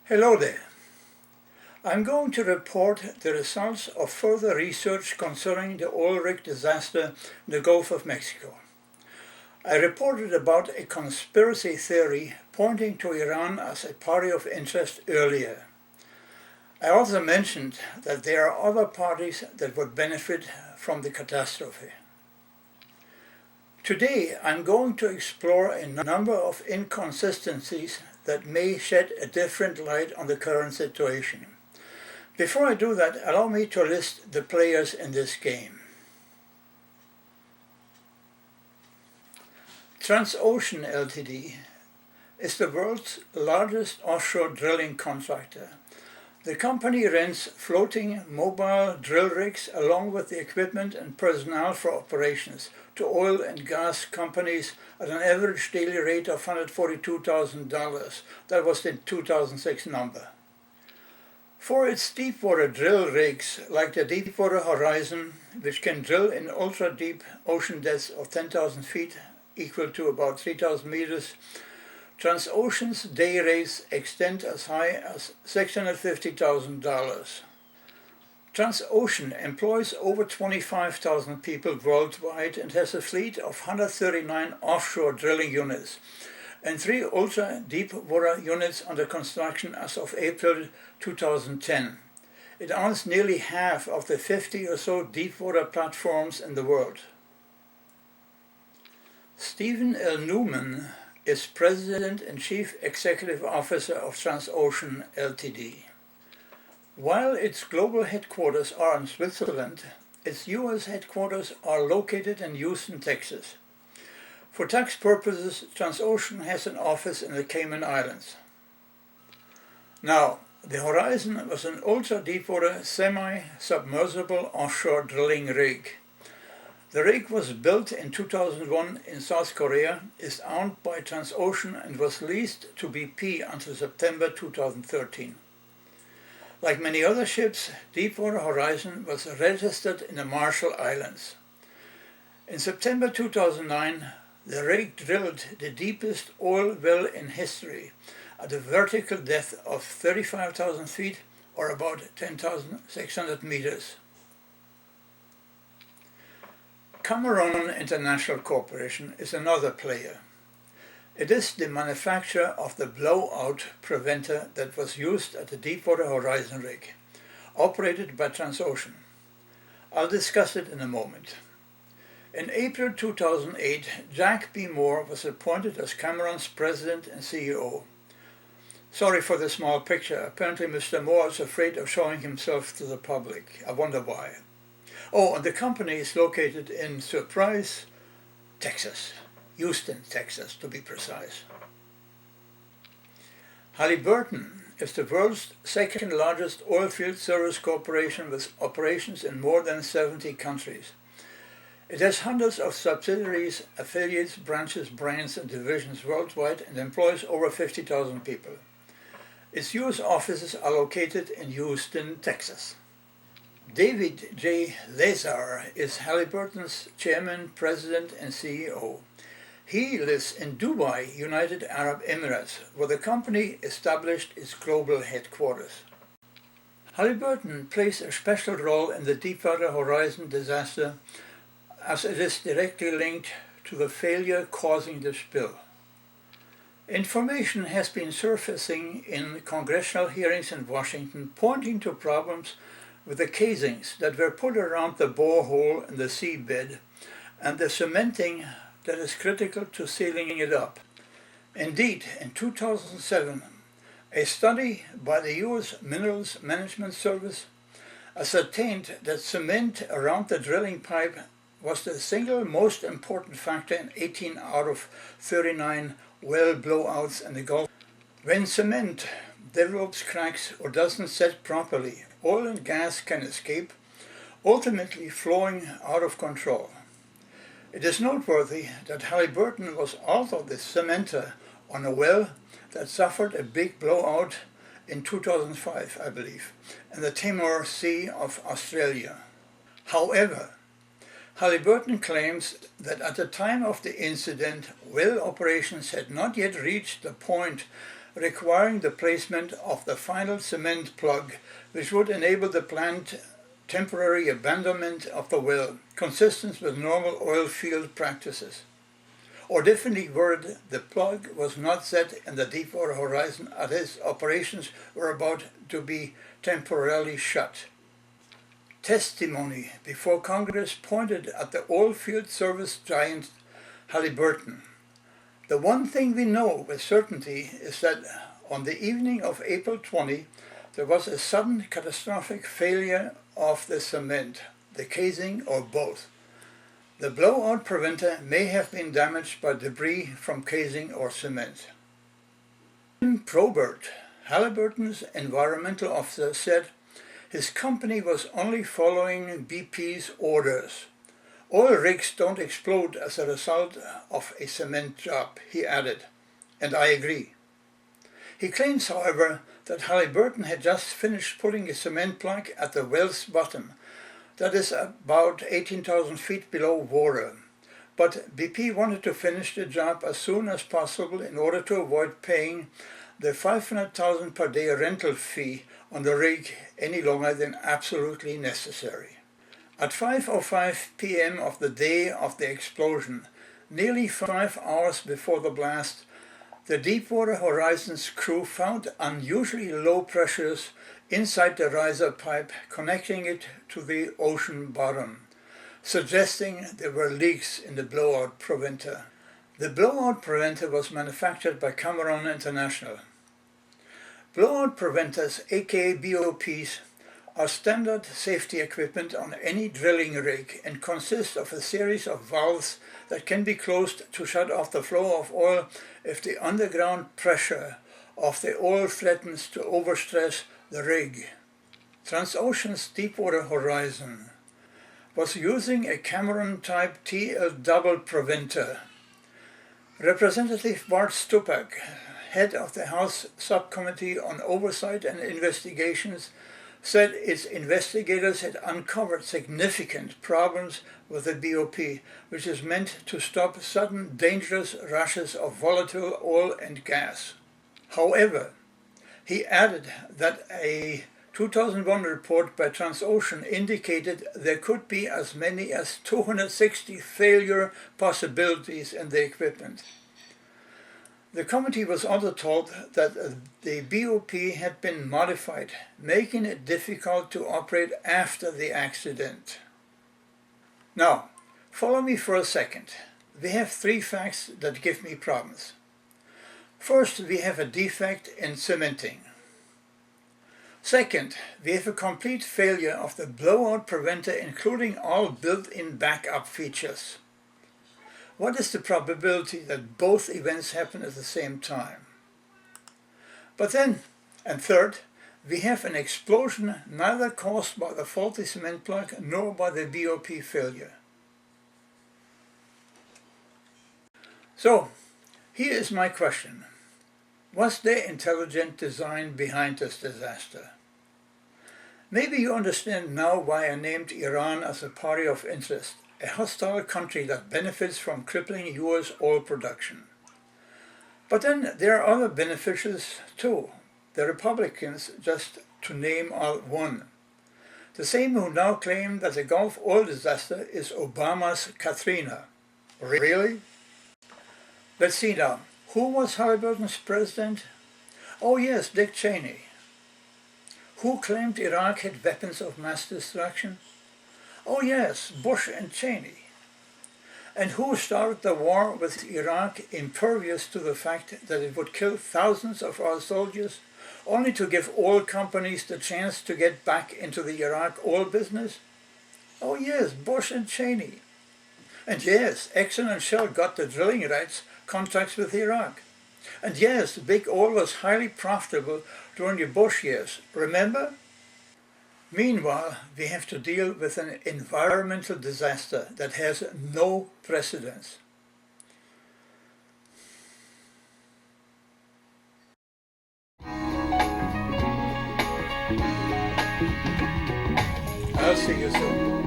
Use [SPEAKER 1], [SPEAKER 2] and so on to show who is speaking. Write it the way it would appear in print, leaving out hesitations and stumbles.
[SPEAKER 1] Hello there. I'm going to report the results of further research concerning the oil rig disaster in the Gulf of Mexico. I reported about a conspiracy theory pointing to Iran as a party of interest earlier. I also mentioned that there are other parties that would benefit from the catastrophe. Today I'm going to explore a number of inconsistencies that may shed a different light on the current situation. Before I do that, allow me to list the players in this game. Transocean Ltd. is the world's largest offshore drilling contractor. The company rents floating mobile drill rigs along with the equipment and personnel for operations to oil and gas companies at an average daily rate of $142,000. That was the 2006 number. For its deepwater drill rigs, like the Deepwater Horizon, which can drill in ultra-deep ocean depths of 10,000 feet, equal to about 3,000 meters, Transocean's day rates extend as high as $650,000. Transocean employs over 25,000 people worldwide and has a fleet of 139 offshore drilling units and 3 ultra-deepwater units under construction as of April 2010. It owns nearly half of the 50 or so deepwater platforms in the world. Stephen L. Newman is President and Chief Executive Officer of Transocean Ltd. While its global headquarters are in Switzerland, its U.S. headquarters are located in Houston, Texas. For tax purposes, Transocean has an office in the Cayman Islands. Now, the Horizon was an ultra-deepwater semi-submersible offshore drilling rig. The rig was built in 2001 in South Korea, is owned by Transocean and was leased to BP until September 2013. Like many other ships, Deepwater Horizon was registered in the Marshall Islands. In September 2009, the rig drilled the deepest oil well in history at a vertical depth of 35,000 feet or about 10,600 meters. Cameron International Corporation is another player. It is the manufacturer of the blowout preventer that was used at the Deepwater Horizon rig, operated by Transocean. I'll discuss it in a moment. In April 2008, Jack B. Moore was appointed as Cameron's president and CEO. Sorry for the small picture. Apparently Mr. Moore is afraid of showing himself to the public. I wonder why. Oh, and the company is located in Surprise, Texas. Houston, Texas, to be precise. Halliburton is the world's second largest oilfield service corporation with operations in more than 70 countries. It has hundreds of subsidiaries, affiliates, branches, brands and divisions worldwide and employs over 50,000 people. Its U.S. offices are located in Houston, Texas. David J. Lazar is Halliburton's chairman, president and CEO. He lives in Dubai, United Arab Emirates, where the company established its global headquarters. Halliburton plays a special role in the Deepwater Horizon disaster as it is directly linked to the failure causing the spill. Information has been surfacing in congressional hearings in Washington pointing to problems with the casings that were put around the borehole in the seabed and the cementing that is critical to sealing it up. Indeed, in 2007, a study by the U.S. Minerals Management Service ascertained that cement around the drilling pipe was the single most important factor in 18 out of 39 well blowouts in the Gulf. When cement develops cracks or doesn't set properly, oil and gas can escape, ultimately flowing out of control. It is noteworthy that Halliburton was also the cementer on a well that suffered a big blowout in 2005, I believe, in the Timor Sea of Australia. However, Halliburton claims that at the time of the incident, well operations had not yet reached the point requiring the placement of the final cement plug, which would enable the planned temporary abandonment of the well, consistent with normal oil field practices. Or differently worded, the plug was not set in the Deepwater Horizon as its operations were about to be temporarily shut. Testimony before Congress pointed at the oilfield service giant Halliburton. The one thing we know with certainty is that on the evening of April 20, there was a sudden catastrophic failure of the cement, the casing, or both. The blowout preventer may have been damaged by debris from casing or cement. Probert, Halliburton's environmental officer, said his company was only following BP's orders. Oil rigs don't explode as a result of a cement job, he added, and I agree. He claims, however, that Halliburton had just finished putting a cement plug at the well's bottom, that is about 18,000 feet below water. But BP wanted to finish the job as soon as possible in order to avoid paying the $500,000 per day rental fee on the rig any longer than absolutely necessary. At 5:05 p.m. of the day of the explosion, nearly 5 hours before the blast, the Deepwater Horizon's crew found unusually low pressures inside the riser pipe connecting it to the ocean bottom, suggesting there were leaks in the blowout preventer. The blowout preventer was manufactured by Cameron International. Blowout preventers, aka BOPs, are standard safety equipment on any drilling rig and consist of a series of valves that can be closed to shut off the flow of oil if the underground pressure of the oil threatens to overstress the rig. Transocean's Deepwater Horizon was using a Cameron-type TL double preventer. Representative Bart Stupak, head of the House Subcommittee on Oversight and Investigations, said its investigators had uncovered significant problems with the BOP, which is meant to stop sudden dangerous rushes of volatile oil and gas. However, he added that a 2001 report by Transocean indicated there could be as many as 260 failure possibilities in the equipment. The committee was also told that the BOP had been modified, making it difficult to operate after the accident. Now, follow me for a second. We have 3 facts that give me problems. First, we have a defect in cementing. Second, we have a complete failure of the blowout preventer, including all built-in backup features. What is the probability that both events happen at the same time? But then, and third, we have an explosion neither caused by the faulty cement plug nor by the BOP failure. So, here is my question. Was there intelligent design behind this disaster? Maybe you understand now why I named Iran as a party of interest, a hostile country that benefits from crippling US oil production. But then there are other beneficiaries too, the Republicans, just to name one. The same who now claim that the Gulf oil disaster is Obama's Katrina. Really? Let's see now. Who was Halliburton's president? Oh yes, Dick Cheney. Who claimed Iraq had weapons of mass destruction? Oh yes, Bush and Cheney. And who started the war with Iraq impervious to the fact that it would kill thousands of our soldiers, only to give oil companies the chance to get back into the Iraq oil business? Oh yes, Bush and Cheney. And yes, Exxon and Shell got the drilling rights contracts with Iraq. And yes, big oil was highly profitable during the Bush years, remember? Meanwhile, we have to deal with an environmental disaster that has no precedence. I'll see you soon.